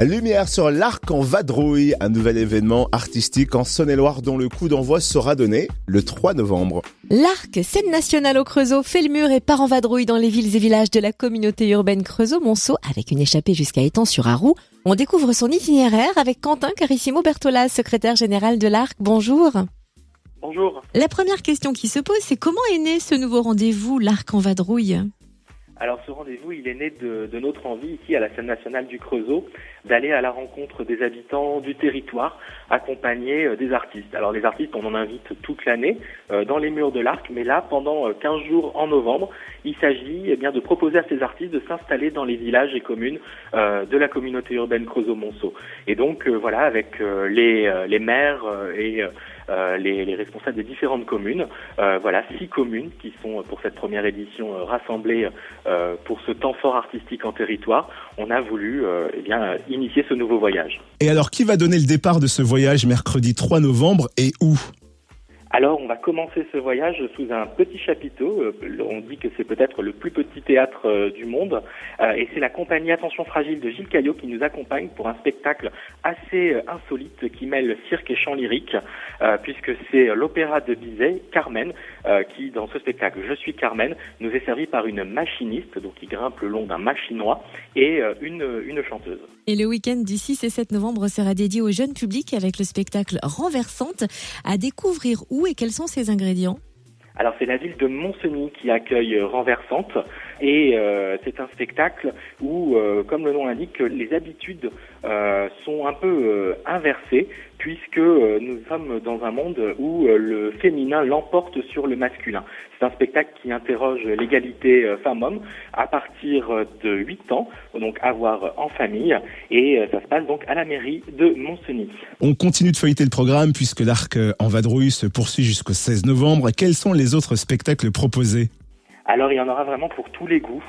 Lumière sur l'Arc en Vadrouille, un nouvel événement artistique en Saône-et-Loire dont le coup d'envoi sera donné le 3 novembre. L'Arc, scène nationale au Creusot, fait le mur et part en vadrouille dans les villes et villages de la communauté urbaine Creusot-Monceau avec une échappée jusqu'à Étang-sur-Arroux. On découvre son itinéraire avec Quentin Carissimo Bertolas, secrétaire général de l'Arc. Bonjour. Bonjour. La première question qui se pose, c'est comment est né ce nouveau rendez-vous, l'Arc en vadrouille ? Alors ce rendez-vous, il est né de notre envie ici à la scène nationale du Creusot d'aller à la rencontre des habitants du territoire, accompagnés des artistes. Alors les artistes, on en invite toute l'année dans les murs de l'Arc, mais là, pendant 15 jours en novembre, il s'agit de proposer à ces artistes de s'installer dans les villages et communes de la communauté urbaine Creusot-Monceau. Et donc voilà, avec les maires et les responsables des différentes communes, 6 communes qui sont pour cette première édition rassemblées pour ce temps fort artistique en territoire. On a voulu initier ce nouveau voyage. Et alors, qui va donner le départ de ce voyage mercredi 3 novembre et où ? Alors, on va commencer ce voyage sous un petit chapiteau. On dit que c'est peut-être le plus petit théâtre du monde. Et c'est la compagnie Attention Fragile de Gilles Caillot qui nous accompagne pour un spectacle assez insolite qui mêle cirque et chant lyrique, puisque c'est l'opéra de Bizet, Carmen, qui, dans ce spectacle Je suis Carmen, nous est servi par une machiniste, donc qui grimpe le long d'un machinois, et une chanteuse. Et le week-end du 6 et 7 novembre sera dédié au jeune public avec le spectacle Renversante. À découvrir où et quels sont ses ingrédients ? Alors c'est la ville de Montcenis qui accueille Renversante et c'est un spectacle où, comme le nom l'indique, les habitudes sont un peu inversées puisque nous sommes dans un monde où le féminin l'emporte sur le masculin. C'est un spectacle qui interroge l'égalité femmes-hommes à partir de 8 ans, donc à voir en famille, et ça se passe donc à la mairie de Montcenis. On continue de feuilleter le programme puisque l'Arc en Vadrouille se poursuit jusqu'au 16 novembre. Quels sont les autres spectacles proposés ? Alors il y en aura vraiment pour tous les goûts,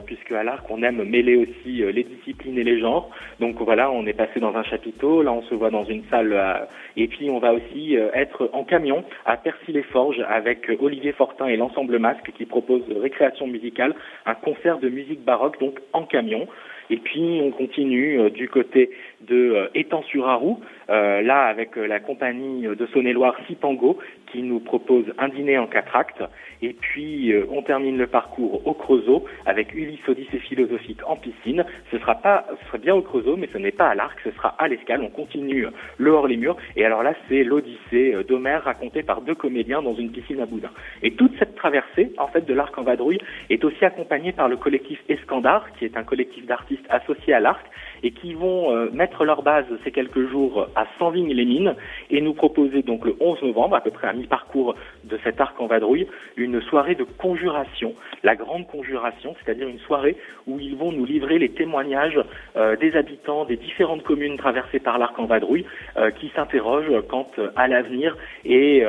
puisque à l'Arc on aime mêler aussi les disciplines et les genres. Donc voilà, on est passé dans un chapiteau, là on se voit dans une salle, et puis on va aussi être en camion à Percy-les-Forges avec Olivier Fortin et l'Ensemble Masque qui propose Récréation musicale, un concert de musique baroque donc en camion. Et puis on continue du côté de Étang-sur-Arroux, là avec la compagnie de Saône-et-Loire Cipango qui nous propose un dîner en 4 actes. Et puis on termine le parcours au Creusot avec Ulysse Odyssée philosophique en piscine. Ce sera bien au Creusot, mais ce n'est pas à l'Arc, ce sera à l'Escale. On continue le hors-les-murs. Et alors là, c'est l'Odyssée d'Homère racontée par 2 comédiens dans une piscine à boudin. Et toute cette traversée, en fait, de l'Arc en Vadrouille est aussi accompagnée par le collectif Escandard, qui est un collectif d'artistes associés à l'Arc et qui vont mettre leur base ces quelques jours à Sanvignes-les-Mines et nous proposer donc le 11 novembre, à peu près à mi-parcours de cet Arc en Vadrouille, une soirée de conjuration, la grande conjuration, c'est-à-dire une soirée où ils vont nous livrer les témoignages des habitants des différentes communes traversées par l'Arc en Vadrouille qui s'interrogent quant à l'avenir et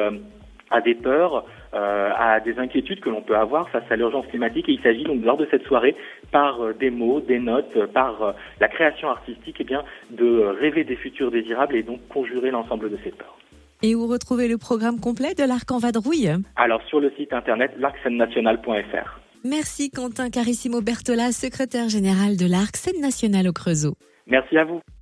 à des peurs, à des inquiétudes que l'on peut avoir face à l'urgence climatique. Et il s'agit donc lors de cette soirée, par des mots, des notes, par la création artistique, de rêver des futurs désirables et donc conjurer l'ensemble de ces peurs. Et où retrouver le programme complet de l'Arc en Vadrouille ? Alors sur le site internet l'arcscenenationale.fr. Merci Quentin Carissimo Bertolas, secrétaire général de l'Arc, scène nationale au Creusot. Merci à vous.